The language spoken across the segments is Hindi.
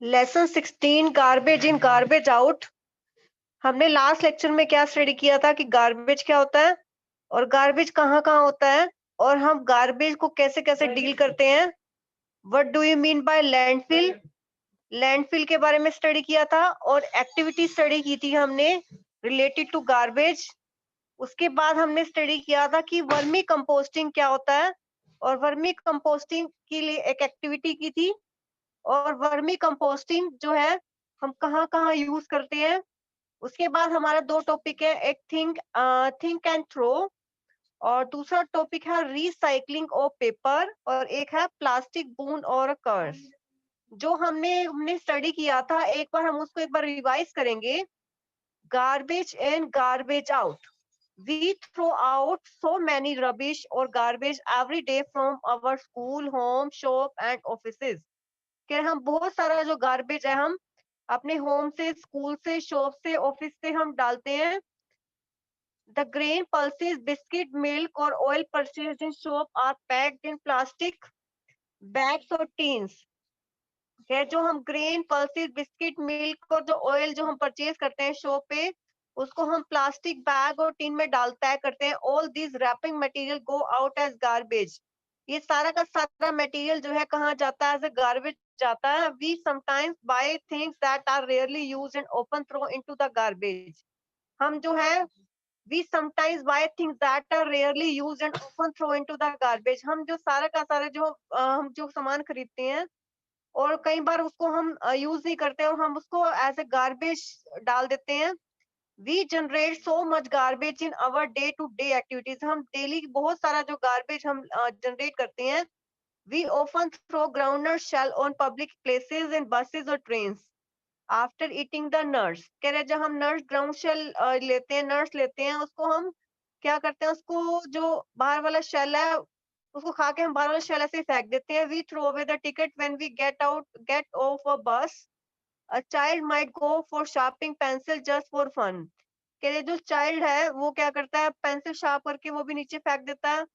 Lesson 16 garbage in garbage out. हमने लास्ट लेक्चर में क्या स्टडी किया था कि गार्बेज क्या होता है और गार्बेज कहाँ कहाँ होता है और हम गार्बेज को कैसे कैसे डील करते हैं। What do you mean by landfill? Landfill के बारे में स्टडी किया था और एक्टिविटी स्टडी की थी हमने रिलेटेड टू गार्बेज। उसके बाद हमने स्टडी किया था कि वर्मी कंपोस्टिंग क्या होता है और वर्मी कंपोस्टिंग के लिए एक एक्टिविटी की थी। और वर्मी कंपोस्टिंग जो है हम कहाँ कहाँ यूज करते हैं। उसके बाद हमारा दो टॉपिक है, एक थिंक एंड थ्रो और दूसरा टॉपिक है रिसाइकलिंग ऑफ पेपर और एक है प्लास्टिक बून और कर्स। जो हमने स्टडी किया था एक बार हम उसको एक बार रिवाइज करेंगे। Garbage in garbage out. We throw out so many rubbish or garbage every day from our school, home, shop and offices. कि हम बहुत सारा जो गार्बेज है हम अपने होम से, स्कूल से, शॉप से, ऑफिस से हम डालते हैं। The grain, pulses, biscuit, milk or oil purchased in shop are packed in plastic bags or tins. है जो हम ग्रेन, पल्सेस, बिस्किट, मिल्क और जो ऑयल जो हम परचेज करते हैं शॉप पे उसको हम प्लास्टिक बैग और टिन में पैक करते हैं। All this wrapping material go out as garbage. ये सारा का सारा मटेरियल जो है कहाँ जाता है? एज ए गार्बेज जाता है। We sometimes buy things that are rarely used and often throw into the garbage. हम जो है we sometimes buy things that are rarely used and often throw into the garbage. हम जो सारा का सारा जो हम जो सामान खरीदते हैं और कई बार उसको हम यूज नहीं करते और हम उसको एज ए गार्बेज डाल देते हैं। We generate so much garbage in our day to day activities. हम डेली बहुत सारा जो गार्बेज हम जनरेट करते हैं। We often throw groundnut shell on public places in buses और train after eating the nuts. कह रहे जब हम नट्स ग्राउंड शेल लेते हैं, नट्स लेते हैं, उसको हम क्या करते हैं, उसको जो बाहर वाला शेल है उसको खा के हम बाहर वाला शेल ऐसे ही फेंक देते हैं। We throw away the ticket when we get off a bus. A child might go for sharpening pencil just for fun. कह रहे जो चाइल्ड है वो क्या करता है, पेंसिल शार्प करके वो भी नीचे फेंक देता है।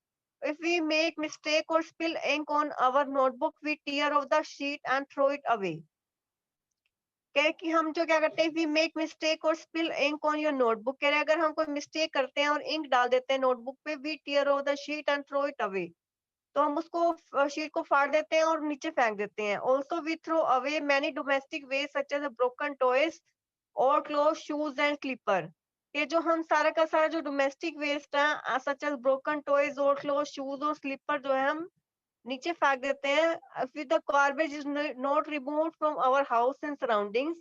इफ वी मेक मिस्टेक और spill ink on our notebook we tear off the sheet and throw it away. कह रहे कि हम जो क्या करते हैं, वी मेक मिस्टेक और spill ink on your notebook. कह रहे अगर हम कोई मिस्टेक करते हैं और इंक डाल देते हैं नोटबुक पे, we tear off the sheet and throw it away. तो हम उसको शीट को फाड़ देते हैं और नीचे फेंक देते हैं। Also we throw away many domestic waste such as broken toys और क्लोथ, शूज एंड स्लीपर। ये जो हम सारा का सारा जो डोमेस्टिक वेस्ट है सच एज ब्रोकन टॉयज और क्लोथ, शूज और स्लीपर जो है हम नीचे फेंक देते हैं। if the garbage is not removed from our house and surroundings।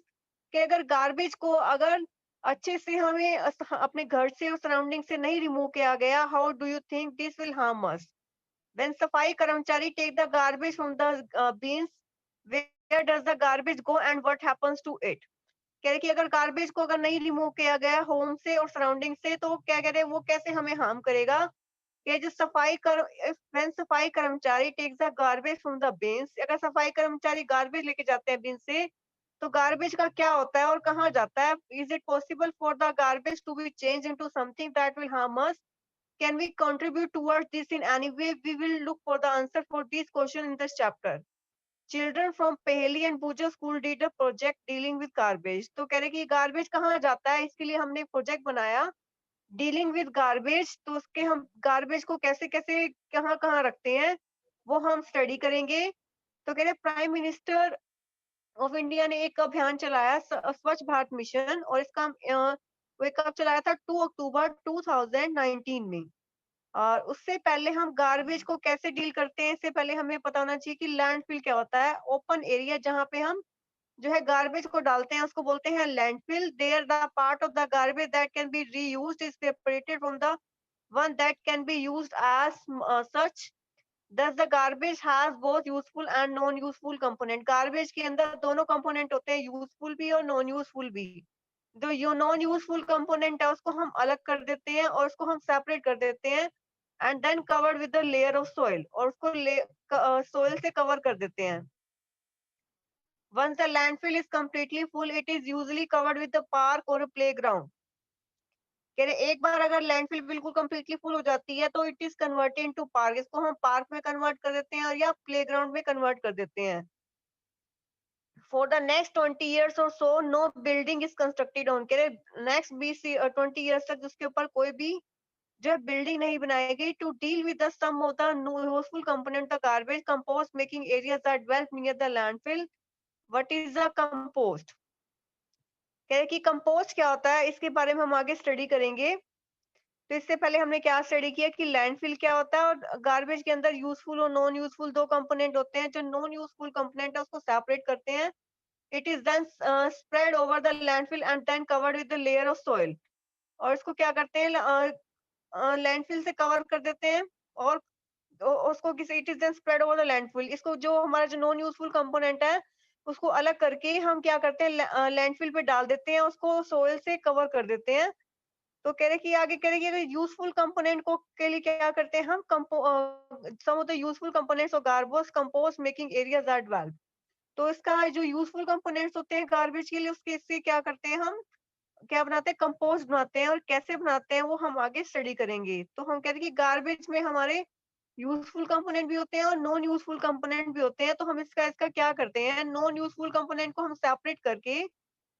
कि अगर गार्बेज को अगर अच्छे से हमें अपने घर से और सराउंडिंग से नहीं रिमूव किया गया, how do you think this will harm us? When सफाई कर्मचारी take the garbage from the bins, where does the garbage go and what happens to it? कह रहे कि अगर गार्बेज को अगर नहीं रिमूव किया गया होम से और सराउंडिंग से तो क्या कह रहे हैं वो कैसे हमें हार्म करेगा? कि जो सफाई कर इफ व्हेन सफाई कर्मचारी takes the garbage from the bins, अगर सफाई कर्मचारी गार्बेज लेके जाते हैं बिन से तो गार्बेज का क्या होता है और कहाँ जाता है? Is it possible for the garbage to be change into something that will harm us? Can we contribute towards this in any way? We will look for the answer for this question in this chapter. Children from Paheli and Pooja school did a project dealing with garbage. तो कह रहे कि गार्बेज कहाँ जाता है, इसके लिए हमने प्रोजेक्ट बनाया डीलिंग विद गार्बेज। तो उसके हम गार्बेज को कैसे कैसे कहाँ कहाँ रखते हैं वो हम स्टडी करेंगे। तो कह रहे प्राइम मिनिस्टर ऑफ इंडिया ने एक अभियान चलाया स्वच्छ भारत मिशन और इसका वो एक कब चलाया था 2 अक्टूबर 2019 में। और उससे पहले हम गार्बेज को कैसे डील करते हैं इससे पहले हमें पता होना चाहिए कि लैंडफिल क्या होता है। ओपन एरिया जहाँ पे हम जो है गार्बेज को डालते हैं उसको बोलते हैं landfill. There the part of the garbage that can be reused is separated from the one that can be used as such। Thus the garbage has both useful and non-useful component। Garbage के अंदर दोनों component होते हैं, useful भी और non-useful भी। जो यो non-useful component है उसको हम अलग कर देते हैं और उसको हम separate कर देते हैं and then covered with a layer of soil और उसको soil से cover कर देते हैं। Once the landfill is completely full, it is usually covered with a park or a playground। कह रहे एक बार अगर लैंडफिल बिल्कुल कंप्लीटली फुल हो जाती है तो it is converted into park, इसको हम पार्क में कन्वर्ट कर देते हैं और या प्लेग्राउंड में कन्वर्ट कर देते हैं। फॉर द नेक्स्ट 20 years और so no building is constructed on, कह रहे नेक्स्ट 20 years तक उसके ऊपर कोई भी जो है बिल्डिंग नहीं बनाई गई। To deal with the some of the useful component the garbage compost making areas that develop near the landfill. What is the compost, कह रहे कि कंपोस्ट क्या होता है, इसके बारे में हम आगे स्टडी करेंगे। तो इससे पहले हमने क्या स्टडी किया कि लैंडफिल क्या होता है और गार्बेज के अंदर यूजफुल और नॉन यूजफुल दो कंपोनेंट होते हैं। जो नॉन यूजफुल कंपोनेंट है उसको सेपरेट करते हैं। It is then spread over the landfill and then covered with the layer of soil, और इसको क्या करते हैं लैंडफिल से कवर कर देते हैं और उसको किसी it is then spread over the landfill, इसको जो हमारा जो नॉन यूजफुल कंपोनेंट है उसको अलग करके हम क्या करते हैं लैंडफिल पे डाल देते हैं, उसको सोइल से कवर कर देते हैं। तो कह रहे कि आगे कह रहे कि अगर यूजफुल कंपोनेंट को के लिए क्या करते हैं हम some of the useful components of garbage compost making areas are developed. तो इसका जो यूजफुल कंपोनेंट्स होते हैं गार्बेज के लिए उसके इससे क्या करते हैं हम क्या बनाते हैं कंपोस्ट बनाते हैं, और कैसे बनाते हैं वो हम आगे स्टडी करेंगे। तो हम कह रहे हैं कि गार्बेज में हमारे यूजफुल कंपोनेंट भी होते हैं और नॉन यूजफुल कंपोनेंट भी होते हैं। तो हम इसका इसका क्या करते हैं, नॉन यूजफुल कंपोनेंट को हम सेपरेट करके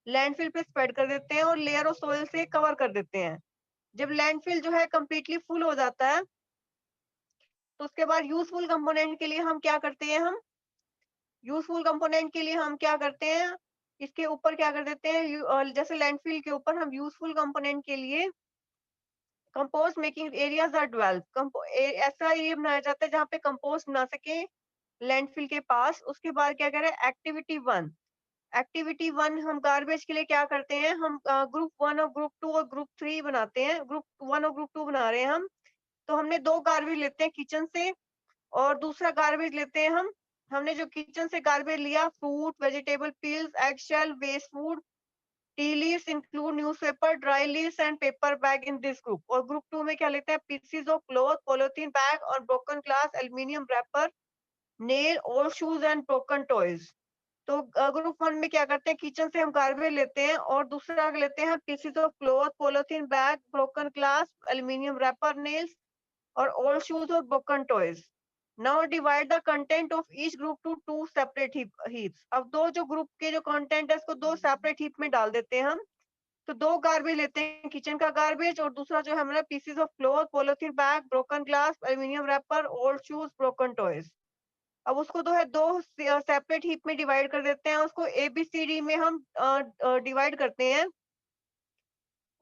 लैंडफिल पे स्प्रेड कर देते हैं और लेयर ऑफ सोइल से कवर कर देते हैं। जब लैंडफिल जो है कंप्लीटली फुल हो जाता है तो उसके बाद यूजफुल कंपोनेंट के लिए हम क्या करते हैं, हम यूजफुल कंपोनेंट के लिए हम क्या करते हैं, इसके ऊपर क्या कर देते हैं जैसे लैंडफिल के ऊपर हम यूजफुल कंपोनेंट के लिए compost making areas are develop, ऐसा एरिया बनाया जाता है जहाँ पे कंपोस्ट बना सके लैंडफिल के पास। उसके बाद क्या करें एक्टिविटी वन हम गार्बेज के लिए क्या करते हैं, हम ग्रुप वन और ग्रुप टू और ग्रुप थ्री बनाते हैं, ग्रुप वन और ग्रुप टू बना रहे हैं हम। तो हमने दो गार्बेज लेते हैं किचन से और दूसरा गार्बेज लेते हैं हम, हमने जो किचन से गार्बेज लिया fruit vegetable peels egg shell waste food tea leaves include newspaper dry leaves and paper bag in this group. और ग्रुप टू में क्या लेते हैं, pieces of cloth polythene bag और broken glass aluminium wrapper nail old shoes and broken toys. तो ग्रुप वन में क्या करते हैं, किचन से हम गार्बेज लेते हैं और दूसरा लेते हैं pieces of cloth polythene bag broken glass aluminium wrapper nails और old shoes or broken toys. Now divide the content of each group to two separate heaps. अब दो जो ग्रुप के जो कंटेंट है इसको दो सेपरेट हीप में डाल देते हैं हम। तो दो गार्बेज लेते हैं किचन का गार्बेज और दूसरा जो है हमारा pieces of cloth polythene bag broken glass aluminium wrapper old shoes broken toys. अब उसको जो है दो सेपरेट हीप में डिवाइड कर देते हैं, उसको ABCD में हम डिवाइड करते हैं।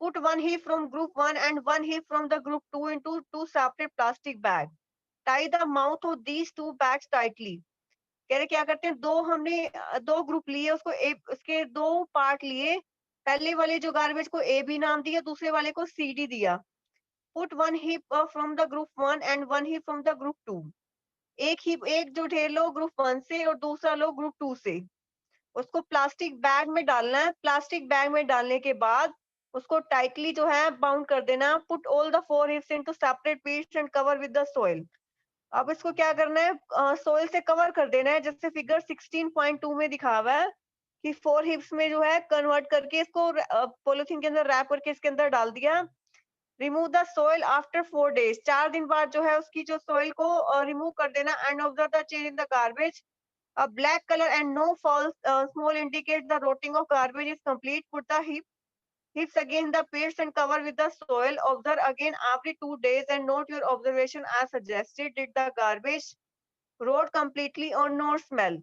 Put one heap from group 1 and one heap from the group 2 into two separate plastic bags. Tie the mouth of these two bags tightly. कह रहे क्या करते हैं, दो हमने दो ग्रुप लिए उसको उसके दो पार्ट लिए। पहले वाले जो गार्बेज को A B नाम दिया, दूसरे वाले को CD दिया। Put one heap from the group 1 and one heap from the group 2. एक हीप एक जो ढेर लो ग्रुप 1 से और दूसरा लो ग्रुप 2 से। उसको प्लास्टिक बैग में डालना है। प्लास्टिक बैग में डालने के बाद उसको टाइटली जो है बाउंड कर देना। Put all the four heaps into separate piece and cover with the soil. अब इसको क्या करना है, सॉइल से कवर कर देना है, जैसे फिगर 16.2 में दिखा हुआ है कि फोर हिप्स में जो है कन्वर्ट करके इसको पॉलिथीन के अंदर रैप करके इसके अंदर डाल दिया। Remove the soil after 4 days, 4 दिन बाद जो है उसकी जो सॉइल को रिमूव कर देना and observe the change in the garbage. A black color and no false small indicates the rotting of garbage is complete. Put the heaps again the pits and cover with the soil. Observe again every 2 days and note your observation as suggested. Did the garbage rot completely or no smell?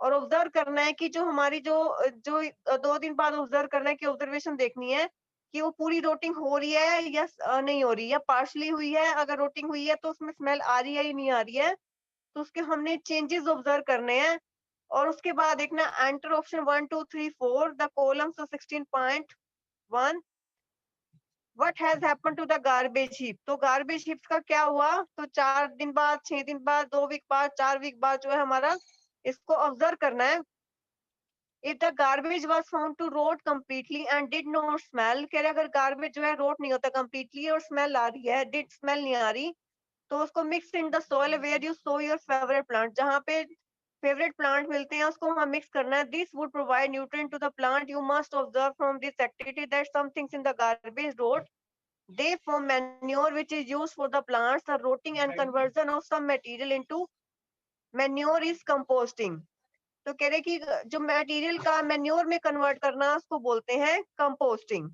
और ऑब्जर्व करना है कि जो हमारी जो जो 2 दिन बाद ऑब्जर्व करना है कि ऑब्जर्वेशन देखनी है कि वो पूरी रोटिंग हो रही है या नहीं हो रही है, पार्शली हुई है। अगर रोटिंग हुई है तो उसमें स्मेल आ रही है या नहीं आ रही है, तो उसके हमने चेंजेस ऑब्जर्व करने हैं। और उसके बाद देखना enter option 1 2 3 4 the columns of 16.1 what has happened to the garbage heap. तो गार्बेज हीप्स का क्या हुआ, तो 4 दिन बाद 6 दिन बाद 2 वीक बाद 4 वीक बाद जो है हमारा इसको ऑब्जर्व करना है। If the garbage was found to rot completely and did not smell, कह रहे अगर गार्बेज जो है रोट नहीं होता कंप्लीटली और स्मेल आ रही है, डिड स्मेल नहीं आ रही, तो उसको mix in the soil where you sow your favourite plant, जहाँ पे फेवरेट प्लांट मिलते हैं उसको वहां मिक्स करना है। This would provide nutrient to the plant. You must observe from this activity that some things in the garbage rot They form manure which is used for the plants. The rotting and conversion of some material into manure is composting. तो कह रहे कि जो मटेरियल का मैन्योर में कन्वर्ट करना उसको बोलते हैं कंपोस्टिंग।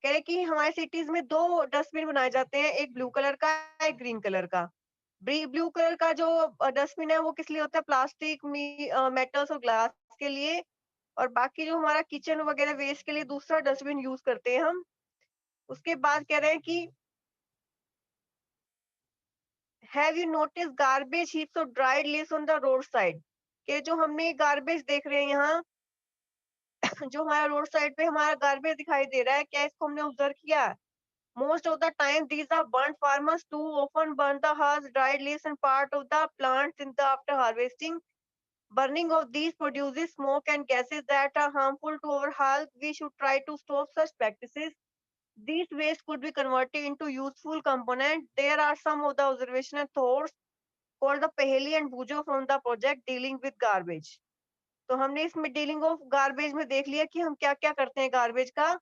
कह रहे कि हमारे सिटीज में दो डस्टबिन बनाए जाते हैं, एक ब्लू कलर का, एक ग्रीन कलर का। ब्लू कलर का जो डस्टबिन है वो किस लिए होता है? प्लास्टिक, मेटल्स और ग्लास के लिए। और बाकी जो हमारा किचन वगैरह वेस्ट के लिए दूसरा डस्टबिन यूज करते हैं हम। उसके बाद कह रहे हैं कि have you notice garbage heaps of dried leaves on the road side? के जो हमने गार्बेज देख रहे हैं यहाँ, जो हमारा रोड साइड पे हमारा गार्बेज दिखाई दे रहा है, क्या इसको हमने ऑब्जर्व किया? Most of the time, these are burnt. Farmers too often burn the husk, dried leaves, and part of the plants in the after harvesting. Burning of these produces smoke and gases that are harmful to our health. We should try to stop such practices. These waste could be converted into useful components. There are some of the observational thoughts called the Paheli and Bujo from the project dealing with garbage. तो हमने इसमें डीलिंग ऑफ गार्बेज में देख लिया कि हम क्या क्या करते हैं गार्बेज का।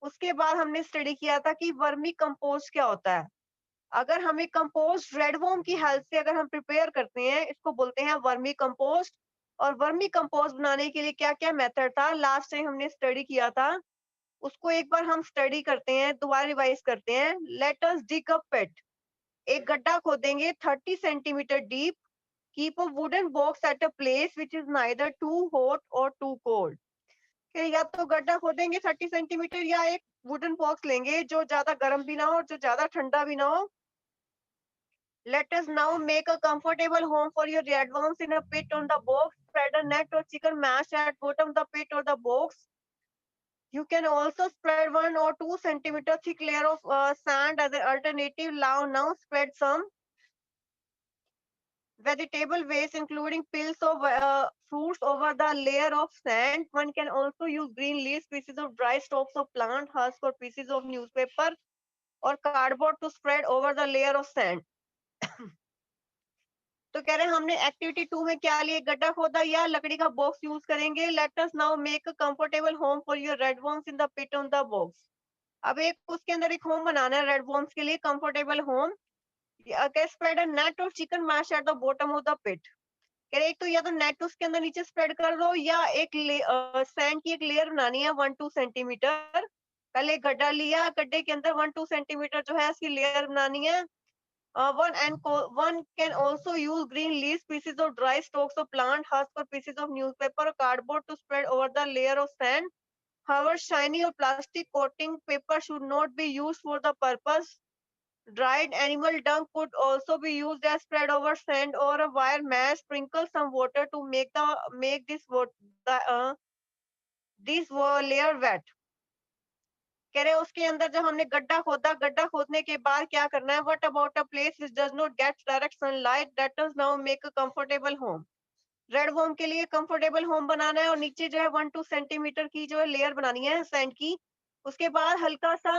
उसके बाद हमने स्टडी किया था कि वर्मी कंपोस्ट क्या होता है। अगर हमें कंपोस्ट रेडवॉर्म की हेल्प से अगर हम प्रिपेयर करते हैं, इसको बोलते हैं वर्मी कंपोस्ट। और वर्मी कंपोस्ट बनाने के लिए क्या क्या मेथड था, लास्ट टाइम हमने स्टडी किया था, उसको एक बार हम स्टडी करते हैं, दोबारा रिवाइज करते हैं। Let us dig a pit. एक गड्ढा खोदेंगे 30 centimetre deep. Keep a wooden box at a place which is neither too hot और टू कोल्ड। या तो गड्ढा खोदेंगे 30 सेंटीमीटर या एक वुडन बॉक्स लेंगे जो ज्यादा गर्म भी ना हो और जो ज्यादा ठंडा भी ना हो। Let us now make a comfortable home for your redworms in a pit on the box. Spread a net or chicken mash at bottom of the pit or the box. You can also spread 1 or 2 centimeter thick layer of sand as an alternative. Now spread some vegetable waste, including peels of fruits, over the layer of sand. One can also use green leaves, pieces of dry stalks of plant, husk, or pieces of newspaper or cardboard to spread over the layer of sand. तो कह रहे हैं हमने एक्टिविटी 2 में क्या लिए, गड्ढा खोदा या लकड़ी का बॉक्स यूज करेंगे। Let us now make a comfortable home for your red worms in the pit on the box. अब एक उसके अंदर एक होम बनाना है रेड वर्म्स के लिए, comfortable home. Spread a net और chicken mesh at the bottom of the pit. कह रहे एक तो या तो नेट उसके अंदर नीचे स्प्रेड कर दो या एक सैंड की एक लेयर बनानी है 1-2 सेंटीमीटर। पहले गड्ढा लिया, गड्ढे के अंदर 1-2 सेंटीमीटर जो है इसकी लेयर बनानी है। One can also use green leaves, pieces of dry stalks of plant, husk or pieces of newspaper or cardboard to spread over the layer of sand. However, shiny or plastic coating paper should not be used for the purpose. Dried animal dung could also be used as spread over sand or a wire mesh. Sprinkle some water to make this layer wet. कह रहे उसके अंदर जब हमने गड्ढा खोदा, गड्ढा खोदने के बाद क्या करना है? What about a place which does not get direct sunlight? Let us now make a comfortable home. Red worm के लिए कंफर्टेबल होम बनाना है और नीचे जो है 1-2 सेंटीमीटर की जो है लेयर बनानी है सैंड की। उसके बाद हल्का सा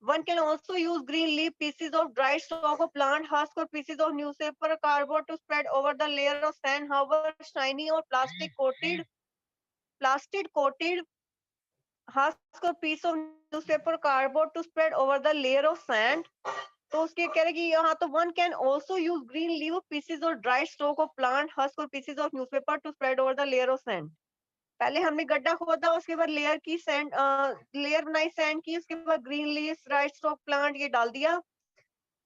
one can also use green leaf, pieces of dried stalk of plant, husk और pieces of newspaper, cardboard to spread over the layer of sand. However shiny और plastic coated husk or piece of newspaper cardboard to spread over the layer of sand. तो उसके कह रहे कि यहाँ तो one can also use green leaf pieces or dry stalk of plant, husk or pieces of newspaper to spread over the layer of sand. पहले हमने गड्ढा खोदा, उसके बाद लेयर की सैंड लेयर बनाई सैंड की, उसके बाद green leaf, dry stock plant ये डाल दिया।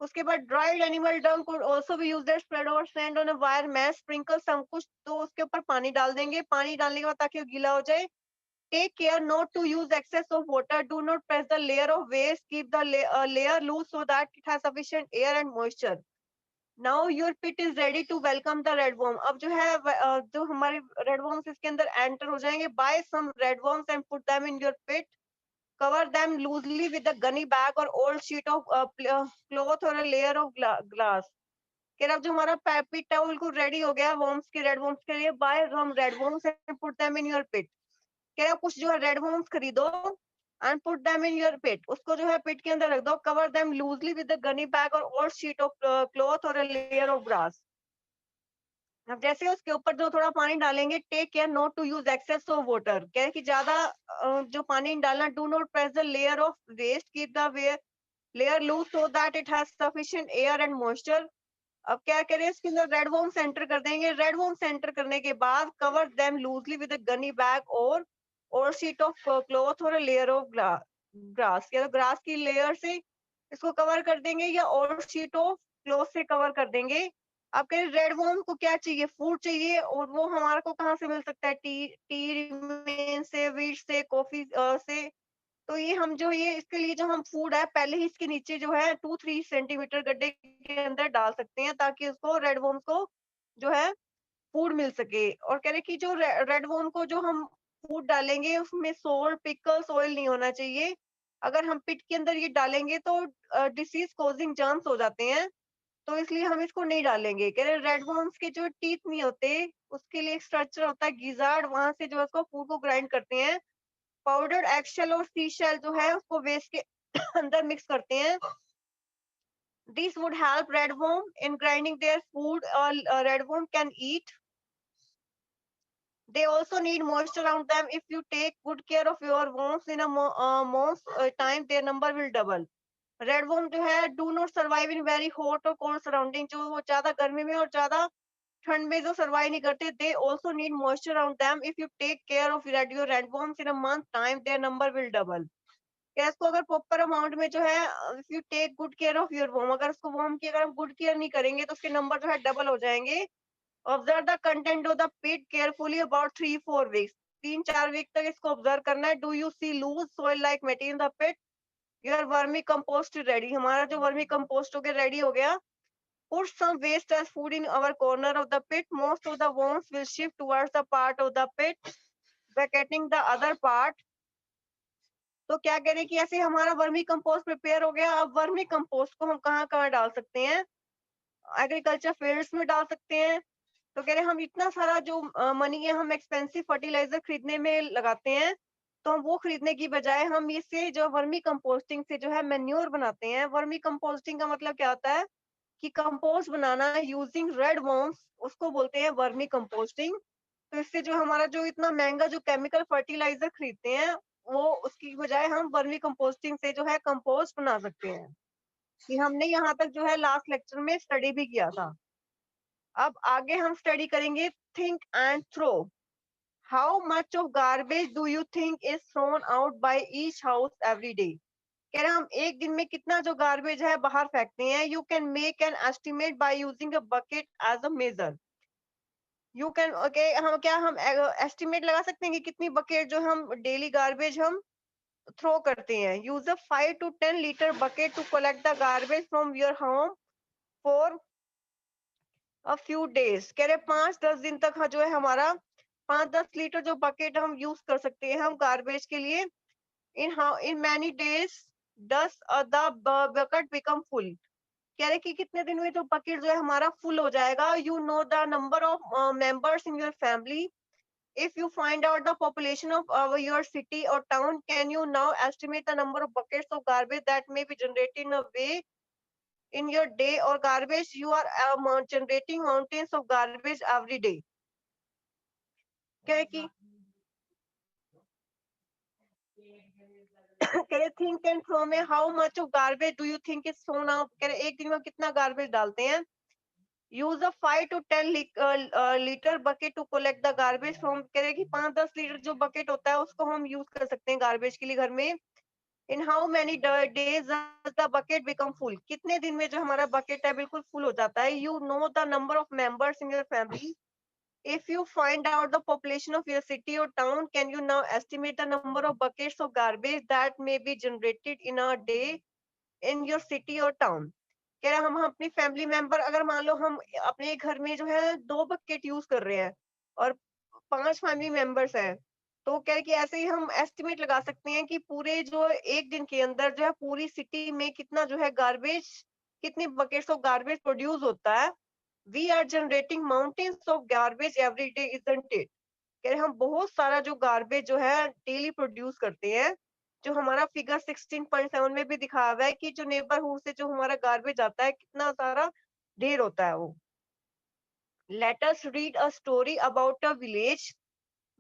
उसके बाद dried animal Dang could also be used as spread over sand on a wire mesh. Sprinkle some कुछ तो उसके ऊपर पानी डाल देंगे, पानी डालने के बाद ताकि वो गीला हो जाए। Take care not to use excess of water. Do not press the layer of waste. Keep the layer loose so that it has sufficient air and moisture. Now your pit is ready to welcome the red worm. अब जो है जो हमारे red worms इसके अंदर enter हो जाएंगे. Buy some red worms and put them in your pit. Cover them loosely with a gunny bag or old sheet of cloth or a layer of glass. कि अब जो हमारा पिट है वो बिल्कुल रेडी हो गया worms के red worms के लिए. Buy some red worms and put them in your pit. कह रहा कुछ जो है रेड वर्म्स खरीदो and put them in your pit, उसको जो है पिट के अंदर रख दो। Cover them loosely with the gunny bag और ओल्ड शीट ऑफ क्लॉथ और अ लेयर ऑफ ग्रास। अब जैसे उसके ऊपर जो थोड़ा पानी डालेंगे, take care not to use excess of water, क्या है कि ज्यादा जो पानी डालना, do not press the layer of waste, keep the layer loose so that it has sufficient air and moisture. अब क्या करें, इसके अंदर रेड वॉर्म सेंटर कर देंगे। रेड वॉर्म सेंटर करने के बाद cover them loosely with a Ghani bag और शीट ऑफ क्लॉथ और लेयर ऑफ ग्रास, या तो ग्रास की लेयर से इसको कवर कर देंगे या और शीट ऑफ क्लॉथ से कवर कर देंगे। आप कह रहे रेड वॉर्म को क्या चाहिए, फूड चाहिए, और वो हमारे को कहाँ से मिल सकता है, टी टी रिमेन से, वीट से, कॉफी से। तो ये हम जो ये इसके लिए जो हम फूड है पहले ही इसके नीचे जो है 2-3 सेंटीमीटर गड्ढे के अंदर डाल सकते हैं, ताकि उसको रेड वॉर्म को जो है फूड मिल सके। और कह रहे कि जो रेड वॉर्म को जो हम फूड डालेंगे उसमें सोल्ट, पिकल्स, ऑयल नहीं होना चाहिए। अगर हम पिट के अंदर ये डालेंगे तो डिसीज कॉजिंग जर्म्स हो जाते हैं, तो इसलिए हम इसको नहीं डालेंगे। कह रहे रेड वॉर्म्स के जो टीथ नहीं होते, उसके लिए एक स्ट्रक्चर होता है गिजार्ड, वहां से जो है उसको फूड को ग्राइंड करते हैं। पाउडर्ड एगशेल और सी शेल जो है उसको वेस्ट के अंदर मिक्स करते हैं। This would help redworm in grinding their food. Redworm can eat. They also need moisture around them. If you take good care of your worms in a month's time, their number will double. रेडवॉर्म जो है do not survive in very hot और कोल्ड सराउंडिंग, जो वो ज्यादा गर्मी में और ज्यादा ठंड में जो सर्वाइव नहीं करते। They also need moisture around them. If you take care of your redworms in a month time, their number will double. गैस को अगर प्रॉपर अमाउंट में जो है, if you take good care of your worm, अगर उसको वॉर्म की अगर हम गुड केयर नहीं करेंगे तो उसके नंबर जो है डबल हो जाएंगे। Observe the content of the pit carefully about 3-4 weeks, 3-4 week तक इसको ऑब्जर्व करना है। Do you see loose soil like material in the pit, your vermicompost ready, हमारा जो वर्मी कंपोस्ट हो गया रेडी हो गया। Put some waste as food in our corner of the pit, most of the worms will shift towards the part of the pit vacating the other part. तो क्या करें कि ऐसे हमारा वर्मी कंपोस्ट प्रिपेयर हो गया। अब वर्मी कंपोस्ट को हम कहाँ कहाँ डाल सकते हैं, एग्रीकल्चर फील्ड्स में डाल सकते हैं। तो कह रहे हम इतना सारा जो मनी है हम एक्सपेंसिव फर्टिलाइजर खरीदने में लगाते हैं, तो हम वो खरीदने की बजाय हम इससे जो वर्मी कंपोस्टिंग से जो है मेन्योर बनाते हैं। वर्मी कंपोस्टिंग का मतलब क्या होता है कि कंपोस्ट बनाना यूजिंग रेड वर्म्स, उसको बोलते हैं वर्मी कंपोस्टिंग। तो इससे जो हमारा जो इतना महंगा जो केमिकल फर्टिलाइजर खरीदते हैं, वो उसकी बजाय हम वर्मी कंपोस्टिंग से जो है कंपोस्ट बना सकते हैं। कि हमने यहाँ तक जो है लास्ट लेक्चर में स्टडी भी किया था। अब आगे हम स्टडी करेंगे think and throw. How much of garbage do you think is thrown out by each house every day. कह रहे हम एक दिन में कितना जो गार्बेज है बाहर फेंकते हैं। You can make an estimate by using a bucket as a measure. You can okay, हम एस्टिमेट लगा सकते हैं कि कितनी बकेट जो हम डेली गार्बेज हम थ्रो करते हैं। Use a 5 to 10 litre bucket to collect the garbage from your home for a few days. कह रहे 5-10 दिन तक जो है हमारा 5-10 लीटर जो बकेट हम यूज कर सकते हैं हम गार्बेज के लिए। In many days does the bucket become full. कह रहे कि कितने दिन में जो बकेट जो है हमारा फुल हो जाएगा। You know the number of members in your family. If you find out the population of your city or town, can you now estimate the number of buckets of garbage that may be generated in a way in your day, or garbage you are generating mountains of garbage every day? क्या है कि कह रहे थिंक एंड थ्रो में how much of garbage do you think is thrown out. कह रहे एक दिन में कितना गार्बेज डालते हैं। Use a 5 to 10 litre bucket to collect the garbage from. कह रहे कि 5-10 लीटर जो बकेट होता है उसको हम यूज कर सकते हैं गार्बेज के लिए घर में। In how many days the bucket become full, कितने दिन में जो हमारा बकेट है बिल्कुल फुल हो जाता है। You know the number of members in your family. If you find out the population of your city और town, can you now estimate the number of buckets of garbage that may be generated in a day in your city और टाउन। कह रहे हम अपनी फैमिली मेंबर, अगर मान लो हम अपने घर में जो है 2 बकेट यूज कर रहे हैं और 5 फैमिली मेंबर्स हैं, तो कह रहे कि ऐसे ही हम एस्टिमेट लगा सकते हैं कि पूरे जो एक दिन के अंदर जो है पूरी सिटी में कितना जो है गार्बेज, कितनी बकेट्स ऑफ गार्बेज प्रोड्यूस होता है। We are generating mountains of garbage every day, isn't it. कह रहे हम बहुत सारा जो गार्बेज जो है डेली प्रोड्यूस करते हैं। जो हमारा फिगर 16.7 में भी दिखा हुआ है कि जो नेबरहुड से जो हमारा गार्बेज आता है कितना सारा ढेर होता है वो। Let us read a story about a village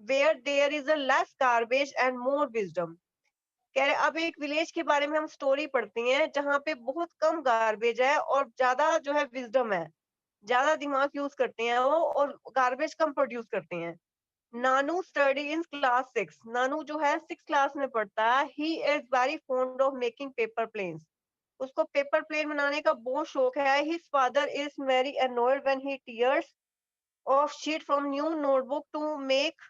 where there is a less garbage and more wisdom. कह रहे अब एक विलेज के बारे में हम स्टोरी पढ़ते हैं जहाँ पे बहुत कम गार्बेज है और ज्यादा जो है विजडम है, ज्यादा दिमाग यूज करते हैं वो और गार्बेज कम प्रोड्यूस करते हैं. नानू स्टडी इन क्लास 6. नानू जो है 6 क्लास में पढ़ता है. He is very fond of making paper planes. उसको पेपर प्लेन बनाने का बहुत शौक है. His father is very annoyed when he tears off sheet from new notebook to make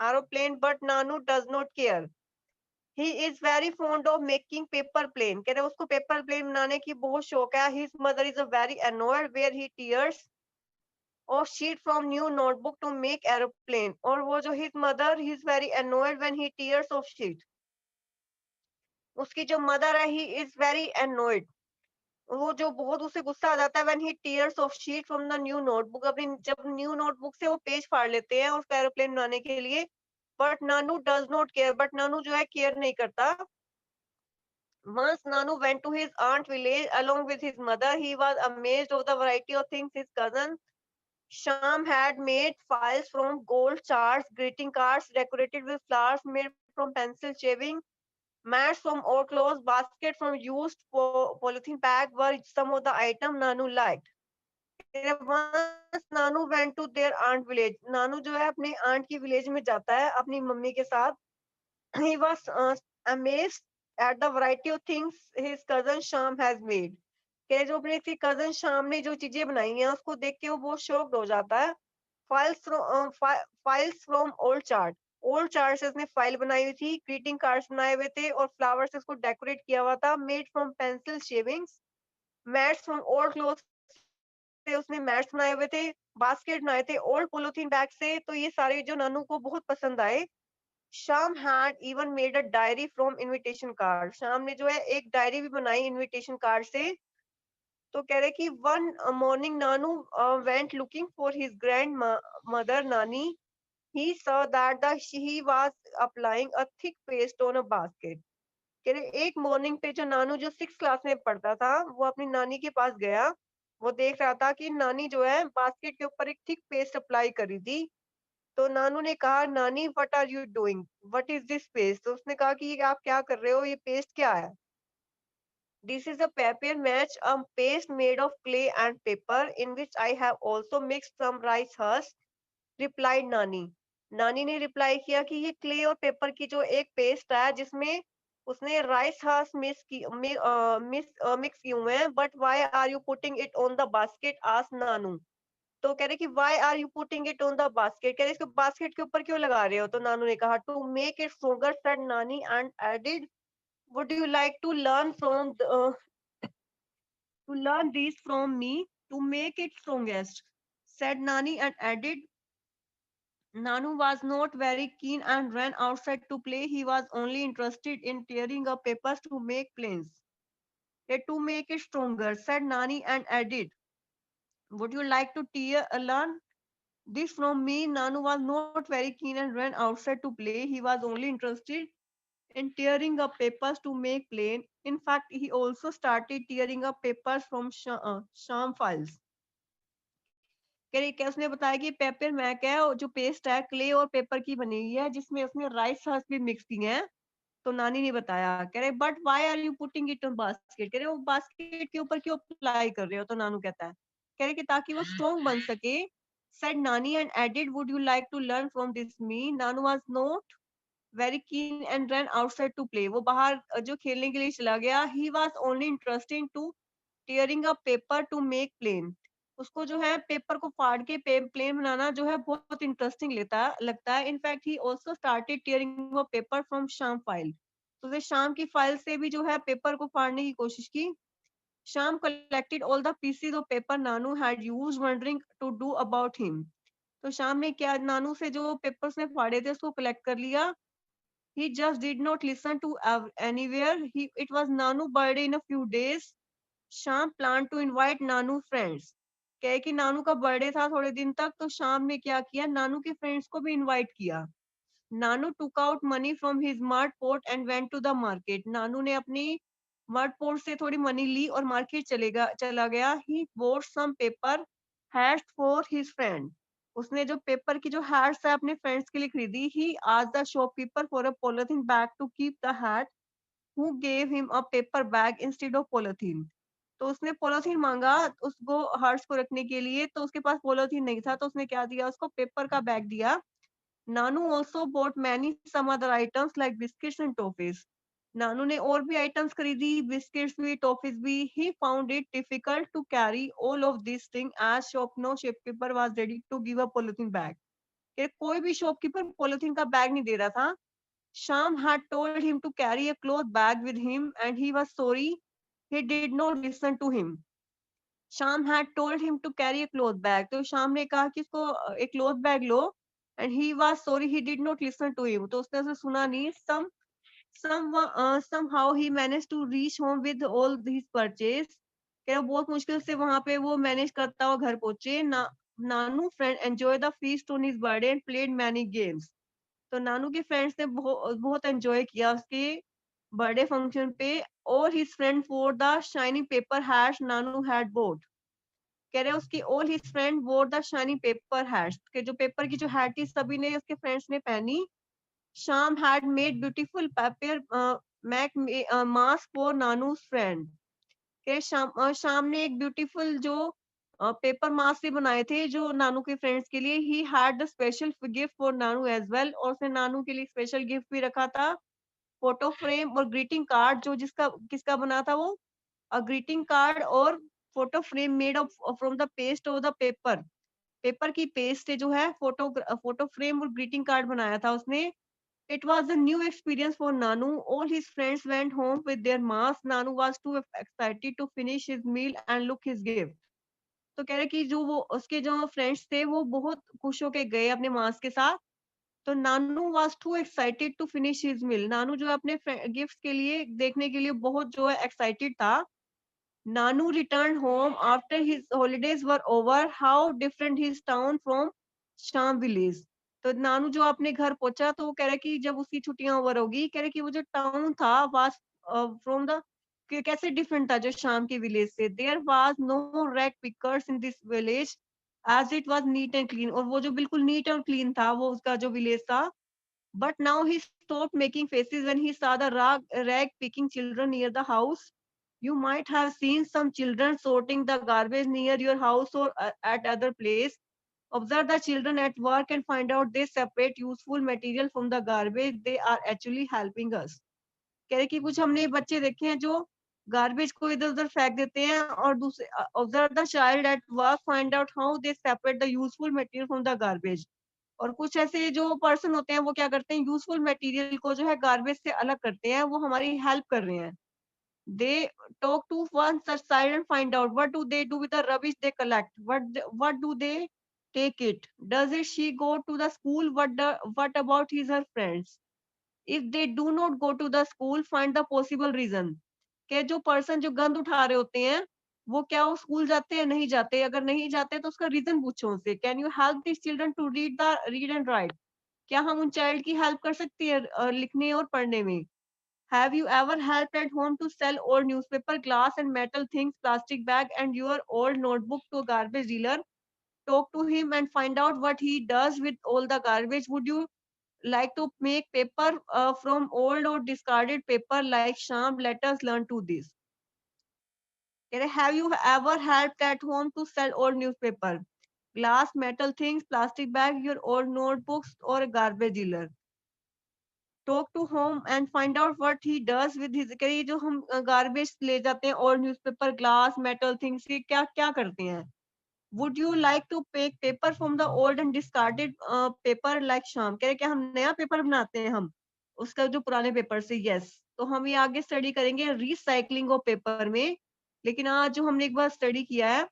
aeroplane but Nanu does not care. He is very fond of making paper plane. कह रहे उसको पेपर प्लेन बनाने की बहुत शौक है. His mother is a very annoyed where he tears और sheet from new notebook to make aeroplane. और वो जो his mother he is very annoyed when he tears off sheet. उसकी जो मदर है ही इज वेरी अनोयड. वो जो बहुत उसे गुस्सा आ जाता है when he tears off sheet from the new notebook. अपनी जब न्यू नोटबुक से वो पेज फाड़ लेते हैं उसका एरोप्लेन बनाने के लिए. But Nanu does not care. But Nanu जो है केयर नहीं करता. Once Nanu went to his aunt village along with his mother. He was amazed of the variety of things his cousin Sham had made. Files from gold charts, greeting cards decorated with flowers made from pencil shaving, mats from old clothes, basket from used polythene bag were some of the items Nanu liked. Once Nanu went to their aunt village. Nanu जो है अपने aunt की village में जाता है अपनी मम्मी के साथ. He was amazed at the variety of things his cousin Sham has made. कि जो अपने इसकी cousin Sham ने जो चीजें बनाई हैं उसको देख के वो बहुत shocked हो जाता है. Files from old chart. Old chart से उसने फाइल बनाई हुई थी. ग्रीटिंग कार्ड्स बनाए हुए थे और फ्लावर्स से उसको डेकोरेट किया हुआ था. Made from pencil shavings. Mats from old cloth से उसने मैट्स बनाए हुए थे. बास्केट बनाए थे ओल्ड पोलोथीन बैग से. तो ये सारे जो नानू को बहुत पसंद आए. शाम had even made a diary from invitation card. शाम ने जो है एक डायरी भी बनाई इनविटेशन कार्ड से. तो कह रहे कि one morning Nanu went looking for his grandmother Nani. He saw that she was applying a thick paste on a basket. कह रहे एक मॉर्निंग पे जो नानू जो 6 क्लास में पढ़ता था वो अपनी नानी के पास गया. वो देख रहा था कि नानी जो है बास्केट के ऊपर एक थिक पेस्ट अप्लाई करी थी. तो नानू ने कहा Nani what are you doing, what is this paste. तो उसने कहा कि ये आप क्या कर रहे हो, ये पेस्ट क्या है. This is a paper mache, a paste made of clay and paper in which I have also mixed some rice husk, replied Nani. Nani ने रिप्लाई किया कि ये क्ले और पेपर की जो एक पेस्ट है जिसमें उसने राइस हस्क मिक्स किए हुए हैं. But why are you putting it on the basket, asked Nanu. तो कह रहे कि why are you putting it on the basket. कह रहे इसको बास्केट के ऊपर क्यों लगा रहे हो. तो नानू ने कहा to make it stronger said Nani and added would you like to learn from to learn this from me to make it strongest, said Nani and added. Nanu was not very keen and ran outside to play. He was only interested in tearing up papers to make planes. To make it stronger, said Nani and added. Would you like to learn this from me? Nanu was not very keen and ran outside to play. He was only interested in tearing up papers to make plane. In fact, he also started tearing up papers from Sham files. क्या उसने बताया कि पेपर मैक है और जो पेस्ट है क्ले और पेपर की बनी हुई है जिसमें उसने राइस हर्स भी मिक्स किए हैं. तो नानी ने बताया. कह रहे but why are you putting it on basket. कह रहे वो बास्केट के ऊपर क्यों अप्लाई कर रहे हो. तो नानू कहता है कह रहे कि ताकि वो स्ट्रॉन्ग बन सके. said Nani and added, would you like to learn from this me? Nanu was not very keen and ran outside to play. वो बाहर जो खेलने के लिए चला गया. He was only interested to tearing a paper to make plane. उसको जो है पेपर को फाड़ के प्लेन बनाना जो है बहुत इंटरेस्टिंग लगता है. In fact he also started tearing a paper from शाम फाइल. तो वे शाम की फाइल से भी जो है पेपर को फाड़ने की कोशिश की. Sham collected all the pieces of paper Nanu had used, wondering to do about him. तो शाम ने क्या नानू से जो पेपर्स ने फाड़े थे उसको कलेक्ट कर लिया. He just did not listen to anywhere. It was Nanu birthday in a few days. Sham planned to invite Nanu friends. कहे कि नानू का बर्थडे था थोड़े दिन तक. तो शाम ने क्या किया नानू के फ्रेंड्स को भी इनवाइट किया. नानू took out money from his mud pot and went to the market. नानू ने अपनी मड पोर्ट से थोड़ी मनी ली और मार्केट चला गया. He bought some paper hats for his friend. उसने जो पेपर की जो hats है अपने फ्रेंड्स के लिए खरीदी. He asked the shopkeeper for a polythene bag to keep the hat, who gave him a paper bag instead of polythene. तो उसने पॉलिथीन मांगा उसको हर्ष को रखने के लिए, तो उसके पास पॉलिथीन नहीं था, तो उसने क्या दिया उसको, पेपर का बैग दिया. Nanu also bought many some other items like biscuits and toffees. Nanu ने और भी आइटम्स खरीदी, बिस्किट्स भी, टॉफीज भी. He found it difficult to carry all of these things as no shopkeeper was ready to give a polythene bag. कि कोई भी शॉपकीपर पॉलिथीन का बैग नहीं दे रहा था. Sham had told him to carry a cloth bag with him and he was sorry he did not listen to him. Sham had told him to carry a cloth bag. तो शाम ने कहा कि इसको एक cloth bag low, and he was sorry he did not listen to him. तो उसने उसे सुना नहीं. Somehow he managed to reach home with all his purchase. क्या बहुत मुश्किल से वहां पे वो मैनेज करता हुआ घर पहुंचे. Nanu friend enjoy the feast on his birthday and played many games. तो नानू के फ्रेंड्स ने बहुत एंजॉय किया उसके बर्थडे फंक्शन पे. और his friend for the shiny paper hats Nanu had boat. कह रहे हैं उसकी ऑल हिज फ्रेंड वोर द शाइनी पेपर हैट्स, के जो पेपर की जो हैट थी सभी ने उसके फ्रेंड्स ने पहनी. Sham had made beautiful paper mache mask for Nanu's friend. के शाम ने एक ब्यूटीफुल जो पेपर मास्क भी बनाए थे जो नानू के फ्रेंड्स के लिए. He had the special gift for Nanu as well. और उसने नानू के लिए स्पेशल गिफ्ट भी रखा था. फोटो फ्रेम और ग्रीटिंग कार्ड जो जिसका किसका बना था वो, a greeting card और photo frame made of from the paste of the paper. Paper की पेस्ट से जो है फोटो फ्रेम और ग्रीटिंग कार्ड बनाया था उसने. It was a new experience for Nanu. All his friends went home with their masks. Nanu was too excited to finish his meal and look his gift. तो कह रहे कि जो वो उसके जो फ्रेंड्स थे वो बहुत खुश होके गए अपने मास्क के साथ. तो Nanu was too excited to finish his meal. Nanu जो है अपने गिफ्ट के लिए देखने के लिए बहुत जो है एक्साइटेड था. Nanu returned home after his holidays were over. How different his town from Sham village. तो नानू जो अपने घर पहुंचा तो वो कह रहे कि जब उसकी छुट्टियां ओवर होगी, कह रहे कि वो जो टाउन था वाज फ्रॉम द कैसे डिफरेंट था जो शाम के विलेज से. There was no rag pickers in this village as it was neat and clean. और वो जो बिल्कुल नीट और क्लीन था वो उसका जो विलेज था. But now he stopped making faces when he saw the rag picking children near the house. You might have seen some children sorting the garbage near your house or at other place. Observe the children at work and find out they separate useful material from the garbage. They are actually helping us. कह रहे कि कुछ हमने बच्चे देखे हैं जो गार्बेज को इधर उधर फेंक देते हैं और दूसरे observe the child at work find out how they separate the useful material from the garbage. और कुछ ऐसे जो पर्सन होते हैं वो क्या करते हैं, यूजफुल मटेरियल को जो है गार्बेज से अलग करते हैं, वो हमारी हेल्प कर रहे हैं. They talk to one such side and find out what do they do with the rubbish they collect. What do they take it. Does it she go to the school. What about his her friends. If they do not go to the school find the possible reason. के जो पर्सन जो गंद उठा रहे होते हैं वो क्या वो स्कूल जाते हैं, नहीं जाते. अगर नहीं जाते तो उसका रीजन पूछो उनसे. Can you help this children to read and write. क्या हम उन चाइल्ड की हेल्प कर सकते हैं लिखने और पढ़ने में. Have you ever help at home to sell old newspaper, glass and metal things, plastic bag and your old notebook to garbage dealer. Talk to him and find out what he does with all the garbage. Would you like to make paper from old or discarded paper like Sham? Let us learn to this. Have you ever helped at home to sell old newspaper, glass, metal things, plastic bag, your old notebooks, or a garbage dealer? Talk to home and find out what he does with his. करिए जो हम गार्बेज ले जाते हैं old newspaper, glass, metal things, ये क्या क्या करते हैं. Would you like to make paper from the old and discarded paper like Sham? कह रहे क्या हम नया पेपर बनाते हैं हम उसका जो पुराने पेपर से. यस. तो हम ये आगे स्टडी करेंगे रिसाइकलिंग ऑफ पेपर में. लेकिन आज जो हमने एक बार स्टडी किया है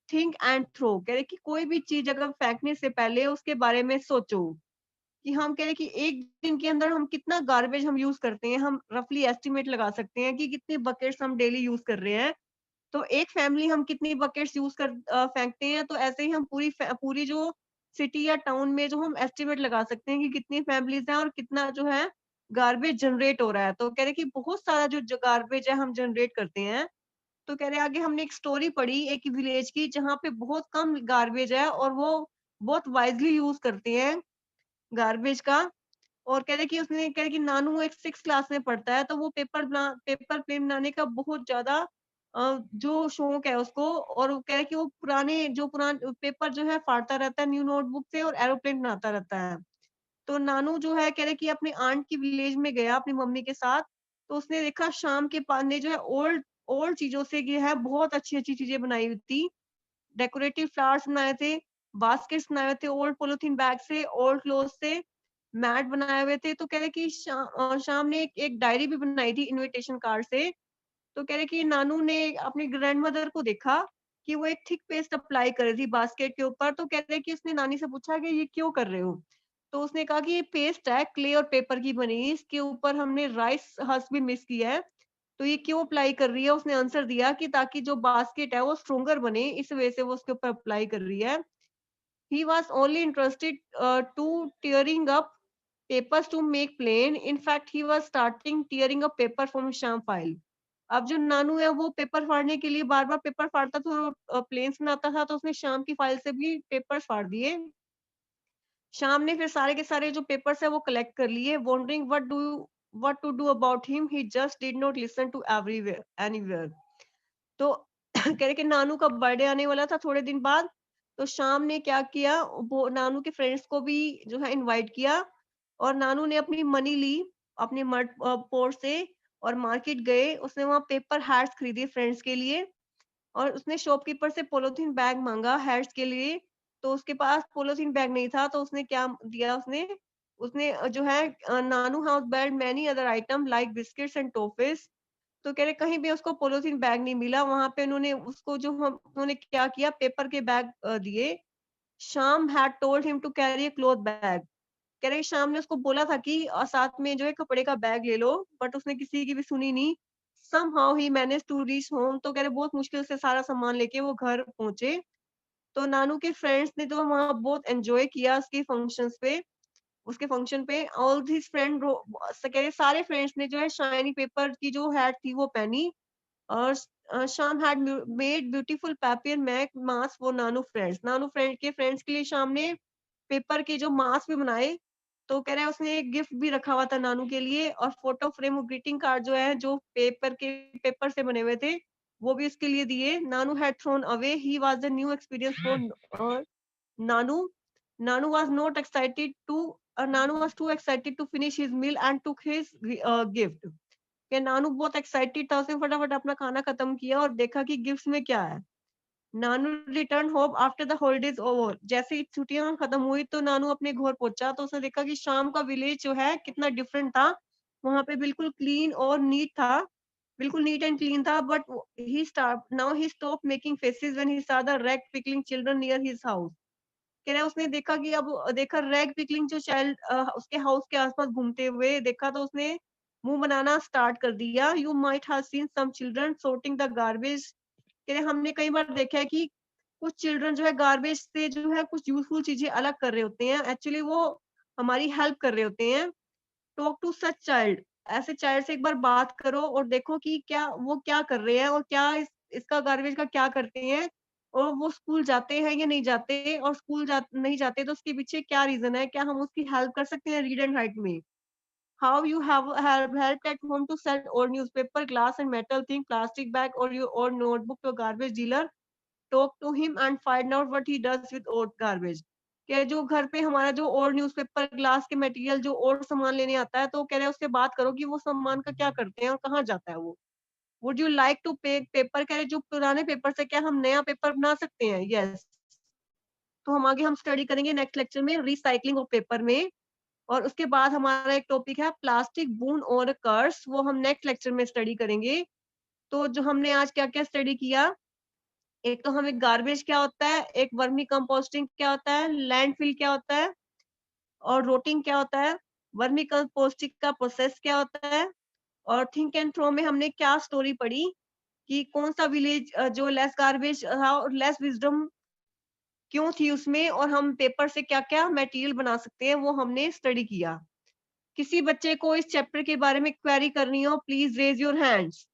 थिंक एंड थ्रो. कह रहे कि कोई भी चीज अगर फेंकने से पहले उसके बारे में सोचो कि हम कह रहे कि एक दिन के अंदर हम कितना गार्बेज हम यूज करते हैं. हम रफली एस्टिमेट लगा सकते हैं कि कितने बकेट्स हम डेली यूज कर रहे हैं. तो एक फैमिली हम कितनी बकेट्स यूज कर फेंकते हैं. तो ऐसे ही हम पूरी जो सिटी या टाउन में जो हम एस्टिमेट लगा सकते हैं कि कितनी फैमिलीज हैं और कितना जो है गार्बेज जनरेट हो रहा है. तो कह रहे कि बहुत सारा जो गार्बेज है हम जनरेट करते हैं. तो कह रहे आगे हमने एक स्टोरी पढ़ी एक विलेज की जहाँ पे बहुत कम गार्बेज है और वो बहुत वाइजली यूज करते हैं गार्बेज का। और कह रहे कि उसने कह रहे कि नानू एक 6 क्लास में पढ़ता है, तो वो पेपर प्लेन बनाने का बहुत ज्यादा जो शौक है उसको। और वो कह रहे कि वो पुराने पेपर जो है फाड़ता रहता है न्यू नोटबुक से और एरोप्लेन बनाता रहता है। तो नानू जो है कह रहे कि अपने आंट की विलेज में गया अपनी मम्मी के साथ, तो उसने देखा शाम के पान ने जो है ओल्ड ओल्ड चीजों से ये है बहुत अच्छी-अच्छी चीजें बनाई हुई थी। डेकोरेटिव फ्लावर्स बनाए थे, बास्केट्स बनाए हुए थे ओल्ड पॉलीथीन बैग से, ओल्ड क्लॉथ से, मैट बनाए हुए थे। तो कह रहे कि शाम ने एक डायरी भी बनाई थी इनविटेशन कार्ड से। तो कह रहे कि नानू ने अपनी ग्रैंडमदर को देखा कि वो एक थिक पेस्ट अप्लाई कर रही थी बास्केट के ऊपर। तो कह रहे कि उसने नानी से पूछा कि ये क्यों कर रहे हो? तो उसने कहा कि ये पेस्ट है क्ले और पेपर की बनी, इसके ऊपर हमने राइस हस्क भी मिक्स किया है। तो ये क्यों अप्लाई कर रही है? उसने आंसर दिया कि ताकि जो बास्केट है वो स्ट्रॉन्गर बने, इस वजह से वो उसके ऊपर अप्लाई कर रही है। He was only interested to tearing up papers to make plain. In fact, he was starting tearing up paper from sham file. अब जो नानू है वो पेपर फाड़ने के लिए बार-बार पेपर फाड़ता था और प्लेन्स बनाता था, तो उसने शाम की फाइल से भी पेपर्स फाड़ दिए। शाम ने फिर सारे के सारे जो पेपर्स है वो कलेक्ट कर लिए। Wondering what to do about him, he just did not listen to everywhere anywhere. तो कह रहे कि नानू का बर्थडे आने वाला था थोड़े दिन बाद, तो शाम ने क्या किया, वो नानू के फ्रेंड्स को भी जो है इनवाइट किया और नानू ने अपनी मनी ली अपने मर्ट पोर से और मार्केट गए। उसने वहाँ पेपर हैट्स खरीदे फ्रेंड्स के लिए और उसने शॉपकीपर से पॉलीथीन बैग मांगा हैट्स के लिए। तो उसके पास पॉलीथीन बैग नहीं था, तो उसने क्या दिया उसने उसने जो है Nanu house bag many other item like biscuits and toffees. तो कह रहे कहीं भी उसको पॉलीथीन बैग नहीं मिला। वहाँ पे उन्होंने क्या किया पेपर के बैग दिए। Sham had told him to carry a cloth bag. कह रहे शाम ने उसको बोला था कि साथ में जो है कपड़े का बैग ले लो, बट उसने किसी की भी सुनी नहीं। Somehow he managed to reach home. तो कह रहे बहुत मुश्किल से सारा सामान लेके वो घर पहुंचे। तो नानू के फ्रेंड्स ने तो वहाँ बहुत एंजॉय किया उसके फंक्शन पे। ऑल हिज फ्रेंड कह रहे सारे फ्रेंड्स ने जो है शाइनी पेपर की जो हैट थी वो पहनी। और Sham had made beautiful paper mache mask for Nanu friends. Nanu friends के लिए शाम ने पेपर के जो मास्क भी बनाए। तो कह रहा है उसने एक गिफ्ट भी रखा हुआ था नानू के लिए और फोटो फ्रेम और ग्रीटिंग कार्ड जो है जो पेपर से बने हुए थे वो भी उसके लिए दिए। Nanu had thrown away, he was the new experience for Nanu. Nanu was not excited to Nanu was too excited to finish his meal and took his gift। कि नानू बहुत एक्साइटेड था, उसने फटाफट अपना खाना खत्म किया और देखा कि गिफ्ट्स में क्या है। Nanu return home after the holidays over. जैसे ही छुट्टियां खत्म हुई तो नानू अपने घर पहुंचा, तो उसने देखा कि शाम का विलेज जो है कितना डिफरेंट था। वहां पे बिल्कुल क्लीन और नीट था, बिल्कुल नीट एंड क्लीन था। But he stop making faces when he saw the rag pickling children near his house। कह रहा है उसने देखा कि अब देखा रैग पिकलिंग जो चाइल्ड उसके हाउस के आसपास घूमते हुए देखा, तो उसने मुंह बनाना स्टार्ट कर दिया। You might have seen some children sorting the garbage. कह रहे हमने कई बार देखा है कि कुछ चिल्ड्रन जो है गार्बेज से जो है कुछ यूजफुल चीजें अलग कर रहे होते हैं, एक्चुअली वो हमारी हेल्प कर रहे होते हैं। Talk to such child. ऐसे चाइल्ड से एक बार बात करो और देखो कि क्या वो क्या कर रहे हैं और क्या इसका गार्बेज का क्या करते हैं और वो स्कूल जाते हैं या नहीं जाते, और नहीं जाते तो उसके पीछे क्या रीजन है, क्या हम उसकी हेल्प कर सकते हैं रीड एंड राइट में। How you have help at home to sell और newspaper glass and metal thing plastic bag और योर और notebook to garbage dealer. Talk to him and find out what he does with old garbage. क्या जो घर पे हमारा जो ओल्ड न्यूज़पेपर ग्लास के मटेरियल जो और सामान लेने आता है, तो कह रहे हैं उससे बात करो कि वो सामान का क्या करते हैं और कहाँ जाता है वो। वुड यू लाइक टू पे पेपर, कह रहे जो पुराने पेपर से क्या हम नया पेपर बना सकते हैं? यस। तो हम स्टडी करेंगे नेक्स्ट लेक्चर में रिसाइकलिंग ऑफ पेपर में। और उसके बाद हमारा एक टॉपिक है प्लास्टिक बून और कर्स, वो हम नेक्स्ट लेक्चर में स्टडी करेंगे। तो जो हमने आज क्या क्या स्टडी किया, एक तो हमें गार्बेज क्या होता है, एक वर्मी कंपोस्टिंग क्या होता है, लैंडफिल क्या होता है और रोटिंग क्या होता है, वर्मी कंपोस्टिंग का प्रोसेस क्या होता है, और थिंक एंड थ्रो में हमने क्या स्टोरी पढ़ी कि कौन सा विलेज जो लेस गार्बेज था और लेस विजडम क्यों थी उसमें, और हम पेपर से क्या क्या मटेरियल बना सकते हैं वो हमने स्टडी किया। किसी बच्चे को इस चैप्टर के बारे में क्वेरी करनी हो, प्लीज रेज योर हैंड्स।